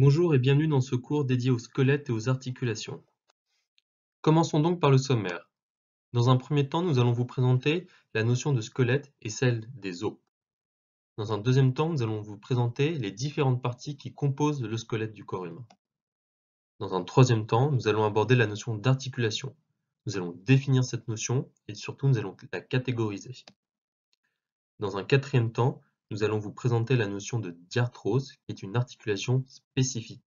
Bonjour et bienvenue dans ce cours dédié au squelette et aux articulations. Commençons donc par le sommaire. Dans un premier temps, nous allons vous présenter la notion de squelette et celle des os. Dans un deuxième temps, nous allons vous présenter les différentes parties qui composent le squelette du corps humain. Dans un troisième temps, nous allons aborder la notion d'articulation. Nous allons définir cette notion et surtout nous allons la catégoriser. Dans un quatrième temps, nous allons vous présenter la notion de diarthrose, qui est une articulation spécifique.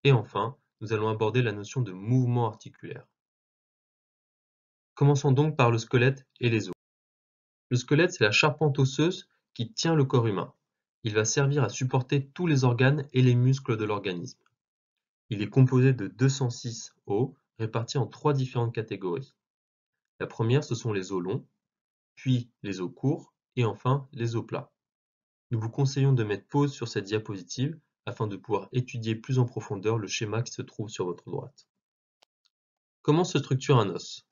Et enfin, nous allons aborder la notion de mouvement articulaire. Commençons donc par le squelette et les os. Le squelette, c'est la charpente osseuse qui tient le corps humain. Il va servir à supporter tous les organes et les muscles de l'organisme. Il est composé de 206 os répartis en 3 différentes catégories. La première, ce sont les os longs, puis les os courts et enfin les os plats. Nous vous conseillons de mettre pause sur cette diapositive afin de pouvoir étudier plus en profondeur le schéma qui se trouve sur votre droite. Comment se structure un os?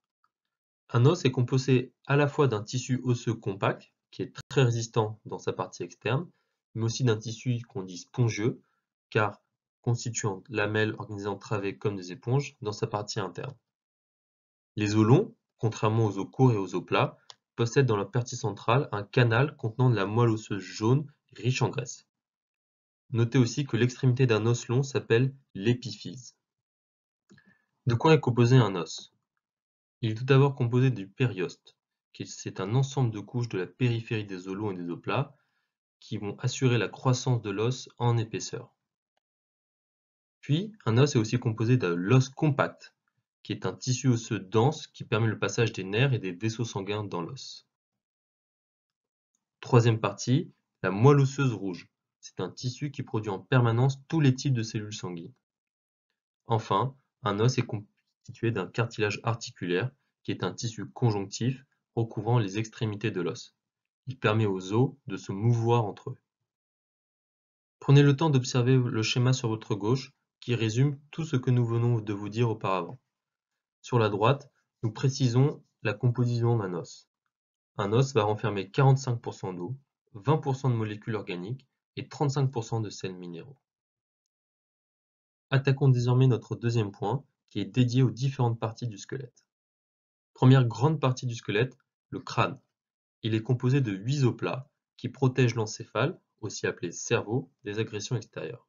Un os est composé à la fois d'un tissu osseux compact, qui est très résistant dans sa partie externe, mais aussi d'un tissu qu'on dit spongieux, car constituant lamelles organisées en travées comme des éponges dans sa partie interne. Les os longs, contrairement aux os courts et aux os plats, possèdent dans leur partie centrale un canal contenant de la moelle osseuse jaune riche en graisse. Notez aussi que l'extrémité d'un os long s'appelle l'épiphyse. De quoi est composé un os? Il est tout d'abord composé du périoste, c'est un ensemble de couches de la périphérie des os longs et des os plats qui vont assurer la croissance de l'os en épaisseur. Puis, un os est aussi composé de l'os compact, qui est un tissu osseux dense qui permet le passage des nerfs et des vaisseaux sanguins dans l'os. Troisième partie, la moelle osseuse rouge. C'est un tissu qui produit en permanence tous les types de cellules sanguines. Enfin, un os est constitué d'un cartilage articulaire, qui est un tissu conjonctif recouvrant les extrémités de l'os. Il permet aux os de se mouvoir entre eux. Prenez le temps d'observer le schéma sur votre gauche, qui résume tout ce que nous venons de vous dire auparavant. Sur la droite, nous précisons la composition d'un os. Un os va renfermer 45% d'eau, 20% de molécules organiques et 35% de sels minéraux. Attaquons désormais notre deuxième point, qui est dédié aux différentes parties du squelette. Première grande partie du squelette, le crâne. Il est composé de 8 os plats qui protègent l'encéphale, aussi appelé cerveau, des agressions extérieures.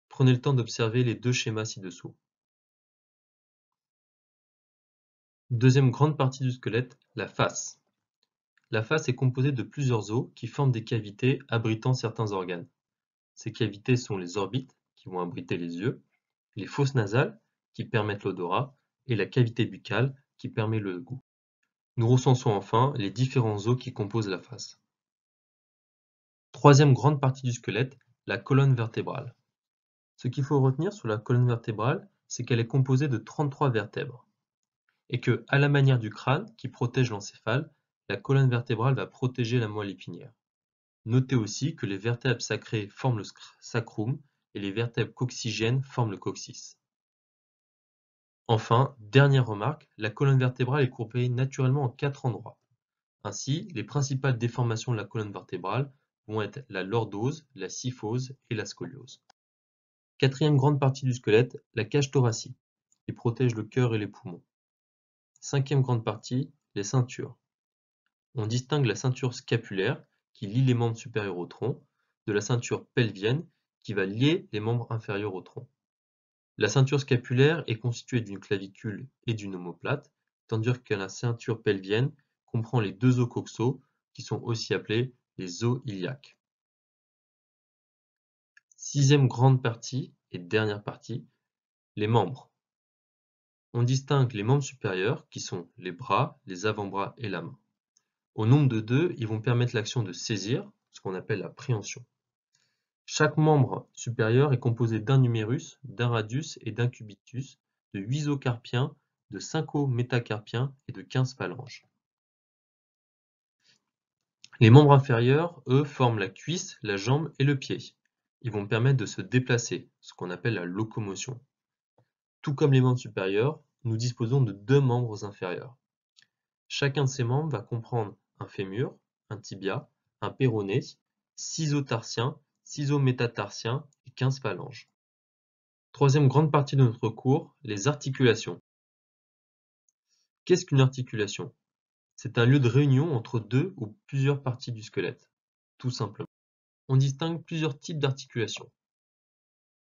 Prenez le temps d'observer les deux schémas ci-dessous. Deuxième grande partie du squelette, la face. La face est composée de plusieurs os qui forment des cavités abritant certains organes. Ces cavités sont les orbites, qui vont abriter les yeux, les fosses nasales, qui permettent l'odorat, et la cavité buccale, qui permet le goût. Nous recensons enfin les différents os qui composent la face. Troisième grande partie du squelette, la colonne vertébrale. Ce qu'il faut retenir sur la colonne vertébrale, c'est qu'elle est composée de 33 vertèbres. Et que, à la manière du crâne, qui protège l'encéphale, la colonne vertébrale va protéger la moelle épinière. Notez aussi que les vertèbres sacrées forment le sacrum et les vertèbres coccygènes forment le coccyx. Enfin, dernière remarque, la colonne vertébrale est coupée naturellement en 4 endroits. Ainsi, les principales déformations de la colonne vertébrale vont être la lordose, la kyphose et la scoliose. Quatrième grande partie du squelette, la cage thoracique, qui protège le cœur et les poumons. Cinquième grande partie, les ceintures. On distingue la ceinture scapulaire, qui lie les membres supérieurs au tronc, de la ceinture pelvienne, qui va lier les membres inférieurs au tronc. La ceinture scapulaire est constituée d'une clavicule et d'une omoplate, tandis que la ceinture pelvienne comprend les deux os coxaux, qui sont aussi appelés les os iliaques. Sixième grande partie et dernière partie, les membres. On distingue les membres supérieurs, qui sont les bras, les avant-bras et la main. Au nombre de 2, ils vont permettre l'action de saisir, ce qu'on appelle la préhension. Chaque membre supérieur est composé d'un humérus, d'un radius et d'un cubitus, de 8 os carpiens, de 5 os métacarpiens et de 15 phalanges. Les membres inférieurs, eux, forment la cuisse, la jambe et le pied. Ils vont permettre de se déplacer, ce qu'on appelle la locomotion. Tout comme les membres supérieurs, nous disposons de 2 membres inférieurs. Chacun de ces membres va comprendre un fémur, un tibia, un péroné, 6 os tarsiens, 6 os métatarsiens et 15 phalanges. Troisième grande partie de notre cours, les articulations. Qu'est-ce qu'une articulation? C'est un lieu de réunion entre deux ou plusieurs parties du squelette, tout simplement. On distingue plusieurs types d'articulations.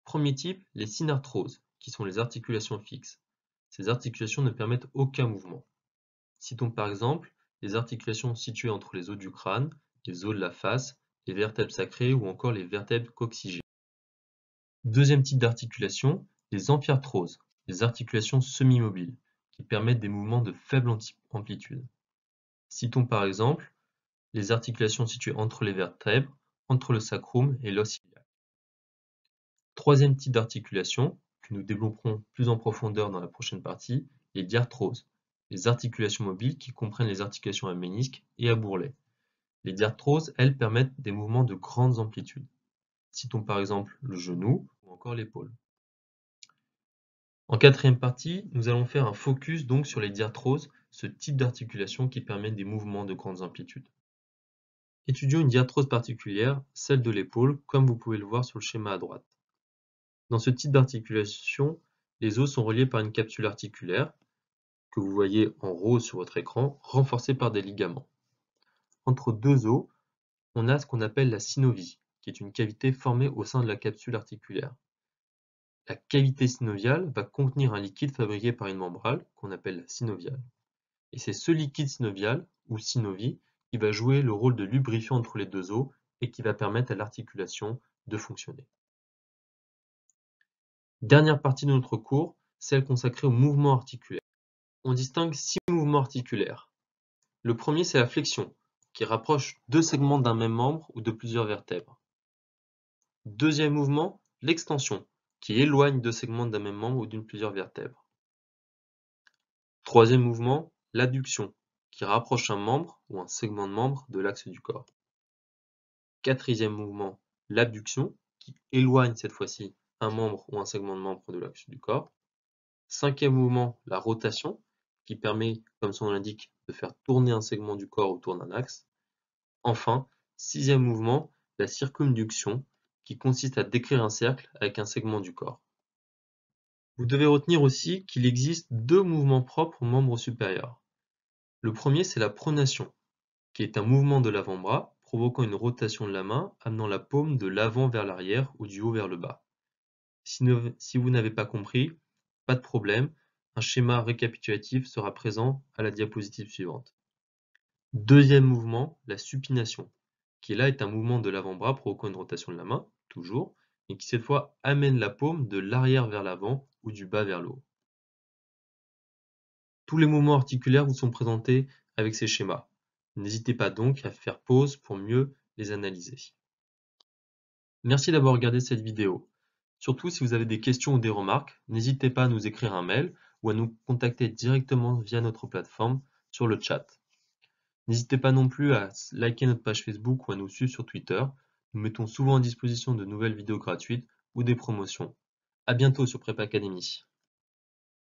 Premier type, les synarthroses, qui sont les articulations fixes. Ces articulations ne permettent aucun mouvement. Citons par exemple les articulations situées entre les os du crâne, les os de la face, les vertèbres sacrées ou encore les vertèbres coccygées. Deuxième type d'articulation, les amphiarthroses, les articulations semi-mobiles, qui permettent des mouvements de faible amplitude. Citons par exemple les articulations situées entre les vertèbres, entre le sacrum et l'os iliaque. Troisième type d'articulation, que nous développerons plus en profondeur dans la prochaine partie, les diarthroses, les articulations mobiles qui comprennent les articulations à ménisque et à bourrelet. Les diarthroses, elles, permettent des mouvements de grandes amplitudes. Citons par exemple le genou ou encore l'épaule. En quatrième partie, nous allons faire un focus donc sur les diarthroses, ce type d'articulation qui permet des mouvements de grandes amplitudes. Étudions une diarthrose particulière, celle de l'épaule, comme vous pouvez le voir sur le schéma à droite. Dans ce type d'articulation, les os sont reliés par une capsule articulaire, que vous voyez en rose sur votre écran, renforcée par des ligaments. Entre deux os, on a ce qu'on appelle la synovie, qui est une cavité formée au sein de la capsule articulaire. La cavité synoviale va contenir un liquide fabriqué par une membrane, qu'on appelle la synoviale. Et c'est ce liquide synovial, ou synovie, qui va jouer le rôle de lubrifiant entre les deux os et qui va permettre à l'articulation de fonctionner. Dernière partie de notre cours, celle consacrée aux mouvements articulaires. On distingue 6 mouvements articulaires. Le premier, c'est la flexion, qui rapproche deux segments d'un même membre ou de plusieurs vertèbres. Deuxième mouvement, l'extension, qui éloigne deux segments d'un même membre ou d'une plusieurs vertèbres. Troisième mouvement, l'adduction, qui rapproche un membre ou un segment de membre de l'axe du corps. Quatrième mouvement, l'abduction, qui éloigne cette fois-ci un membre ou un segment de membre de l'axe du corps. Cinquième mouvement, la rotation, qui permet, comme son nom l'indique, de faire tourner un segment du corps autour d'un axe. Enfin, sixième mouvement, la circumduction, qui consiste à décrire un cercle avec un segment du corps. Vous devez retenir aussi qu'il existe deux mouvements propres aux membres supérieurs. Le premier, c'est la pronation, qui est un mouvement de l'avant-bras provoquant une rotation de la main amenant la paume de l'avant vers l'arrière ou du haut vers le bas. Si vous n'avez pas compris, pas de problème, un schéma récapitulatif sera présent à la diapositive suivante. Deuxième mouvement, la supination, qui là est un mouvement de l'avant-bras provoquant une rotation de la main, toujours, et qui cette fois amène la paume de l'arrière vers l'avant ou du bas vers le haut. Tous les mouvements articulaires vous sont présentés avec ces schémas. N'hésitez pas donc à faire pause pour mieux les analyser. Merci d'avoir regardé cette vidéo. Surtout, si vous avez des questions ou des remarques, n'hésitez pas à nous écrire un mail ou à nous contacter directement via notre plateforme sur le chat. N'hésitez pas non plus à liker notre page Facebook ou à nous suivre sur Twitter. Nous mettons souvent à disposition de nouvelles vidéos gratuites ou des promotions. À bientôt sur Prépa Academy.